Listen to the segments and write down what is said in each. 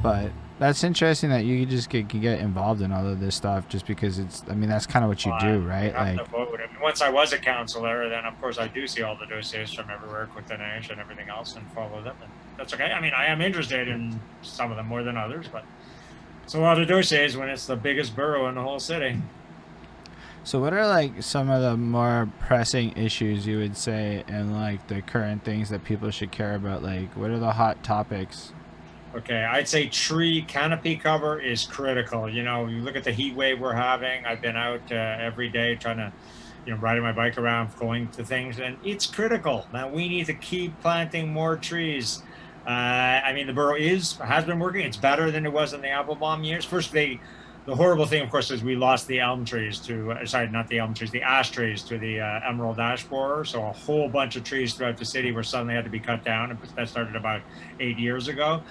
But that's interesting that you just can get involved in all of this stuff just because it's, I mean, that's kind of what you do, You right? have Like, to vote. I mean, once I was a councillor, then of course I do see all the dossiers from everywhere, Coutaneige and everything else, and follow them, and that's okay. I mean, I am interested in some of them more than others, but it's a lot of dossiers when it's the biggest borough in the whole city. so what are like some of the more pressing issues you would say and like the current things that people should care about? Like, what are the hot topics? Okay, I'd say tree canopy cover is critical. You know, you look at the heat wave we're having. I've been out every day trying to, riding my bike around, going to things, and it's critical. Now we need to keep planting more trees. I mean, the borough has been working. It's better than it was in the Applebaum years. First, the horrible thing, of course, is we lost the elm trees to, sorry, not the elm trees, the ash trees to the emerald ash borer. So a whole bunch of trees throughout the city were suddenly had to be cut down. That started about 8 years ago,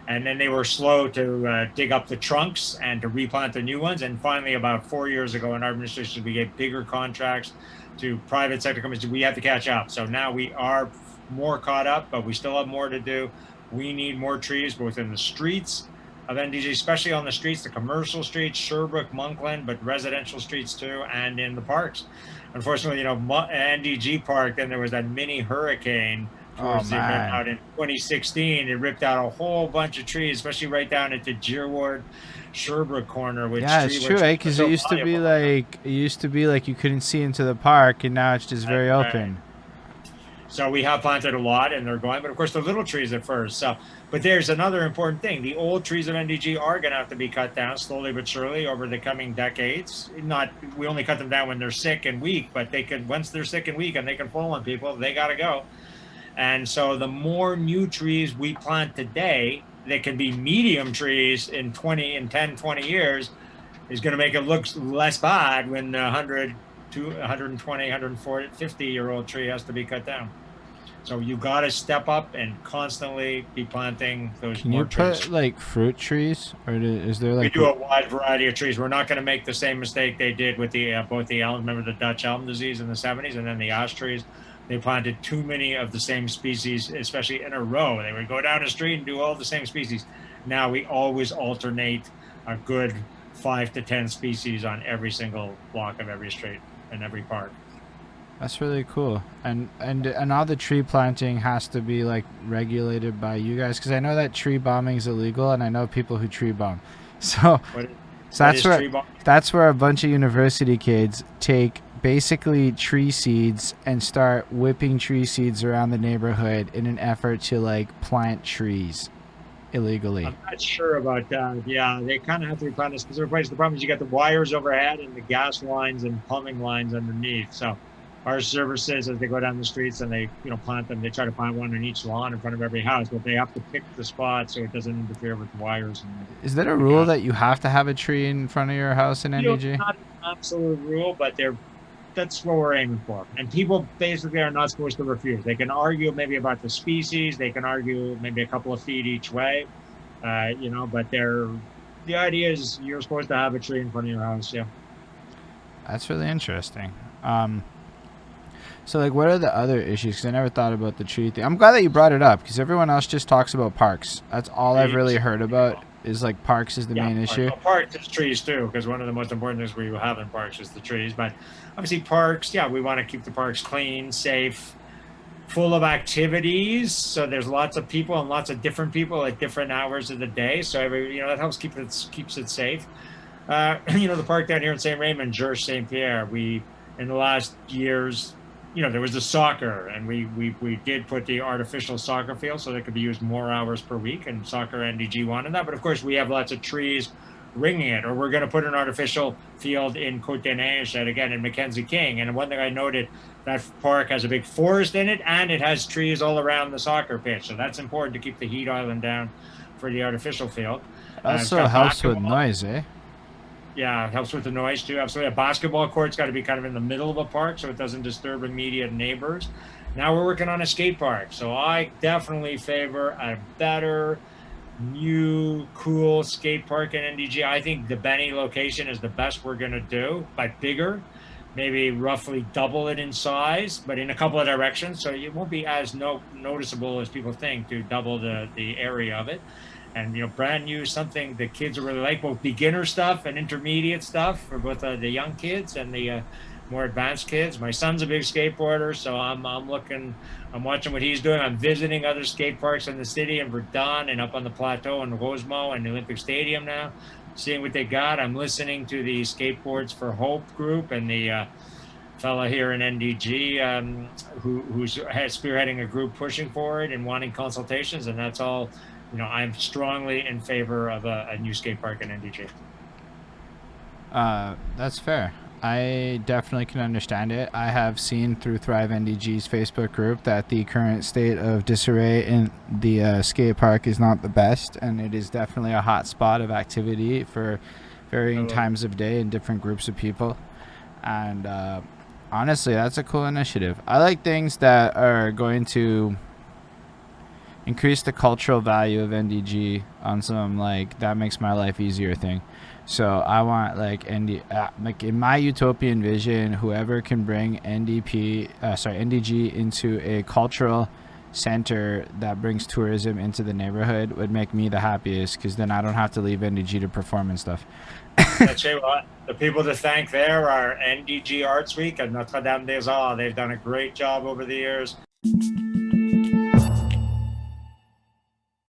and then they were slow to dig up the trunks and to replant the new ones. And finally, about 4 years ago in our administration, we gave bigger contracts to private sector companies. We have to catch up. So now we are more caught up, but we still have more to do. We need more trees, both in the streets of NDG, especially on the streets, the commercial streets, Sherbrooke, Monkland, but residential streets too, and in the parks. Unfortunately, NDG Park, then there was that mini hurricane Oh towards the man. about in 2016. It ripped out a whole bunch of trees, especially right down into Gyrward, Sherbrooke corner, Yeah, it's where true, eh? trees are Because so valuable. it used to be like you couldn't see into the park, and now it's just very Right. open. So we have planted a lot and they're going, but of course the little trees at first. So, but there's another important thing. The old trees of NDG are going to have to be cut down slowly but surely over the coming decades. Not, we only cut them down when they're sick and weak, but they can, once they're sick and weak and they can fall on people, they got to go. And so the more new trees we plant today, that can be medium trees in 20, in 10, 20 years, is going to make it look less bad when the 100 to 120, 140, 50-year-old tree has to be cut down. So you got to step up and constantly be planting those Can you more trees. put like fruit trees, or is there We like do a wide variety of trees. We're not going to make the same mistake they did with the both the elm. Remember the Dutch elm disease in the 70s, and then the ash trees. They planted too many of the same species, especially in a row. They would go down the street and do all the same species. Now we always alternate a good 5 to 10 species on every single block of every street and every park. That's really cool. And all the tree planting has to be like regulated by you guys because I know that tree bombing is illegal, and I know people who tree bomb. So, What so what is tree bark? that's where a bunch of university kids take basically tree seeds and start whipping tree seeds around the neighborhood in an effort to like plant trees illegally. I'm not sure about that. Yeah, they kind of have to be planted in specific places. The problem is you got the wires overhead and the gas lines and plumbing lines underneath. So our services, as they go down the streets and they, plant them, they try to plant one on each lawn in front of every house, but they have to pick the spot so it doesn't interfere with the wires and Is there a the rule gas. that you have to have a tree in front of your house in NDG? Not an absolute rule, but that's what we're aiming for. And people basically are not supposed to refuse. They can argue maybe about the species. They can argue maybe a couple of feet each way, but the idea is you're supposed to have a tree in front of your house. Yeah. That's really interesting. So, like, what are the other issues? Because I never thought about the tree thing. I'm glad that you brought it up because everyone else just talks about parks. That's all I've really Trees. heard about is like parks is the Yeah, main issue. parks is trees too, because one of the most important things we have in parks is the trees. But obviously, parks, yeah, we want to keep the parks clean, safe, full of activities. So there's lots of people and lots of different people at different hours of the day. So that helps keeps it safe. The park down here in St. Raymond, Georges St. Pierre, we in the last years, there was the soccer, and we did put the artificial soccer field so that could be used more hours per week, and soccer NDG wanted that. But of course, we have lots of trees ringing it, or we're going to put an artificial field in Coutaneige, again in Mackenzie King. And one thing I noted, that park has a big forest in it, and it has trees all around the soccer pitch. So that's important to keep the heat island down for the artificial field. It It's also got helps with basketball. noise, eh? Yeah, it helps with the noise too. Absolutely. A basketball court's got to be kind of in the middle of a park so it doesn't disturb immediate neighbors. Now we're working on a skate park. So I definitely favor a better, new, cool skate park in NDG. I think the Benny location is the best we're going to do, but bigger. maybe roughly double it in size, but in a couple of directions. So it won't be as noticeable as people think to double the area of it. And, you know, brand new, something the kids will really like, both beginner stuff and intermediate stuff for both the young kids and the more advanced kids. My son's a big skateboarder, so I'm watching what he's doing. I'm visiting other skate parks in the city in Verdun and up on the plateau in Rosemo and the Olympic Stadium now, seeing what they got. I'm listening to the Skateboards for Hope group and the fella here in NDG who's spearheading a group pushing for it and wanting consultations, and that's all. You know, I'm strongly in favor of a new skate park in NDG. That's fair. I definitely can understand it. I have seen through Thrive NDG's Facebook group that the current state of disarray in the skate park is not the best, and it is definitely a hot spot of activity for varying times of day and different groups of people. And honestly, that's a cool initiative. I like things that are going to increase the cultural value of NDG on some like that makes my life easier thing. So I want like like in my utopian vision, whoever can bring NDG into a cultural center that brings tourism into the neighborhood would make me the happiest, because then I don't have to leave NDG to perform and stuff. That's what the people to thank there are NDG Arts Week and Notre Dame des Arts. They've done a great job over the years.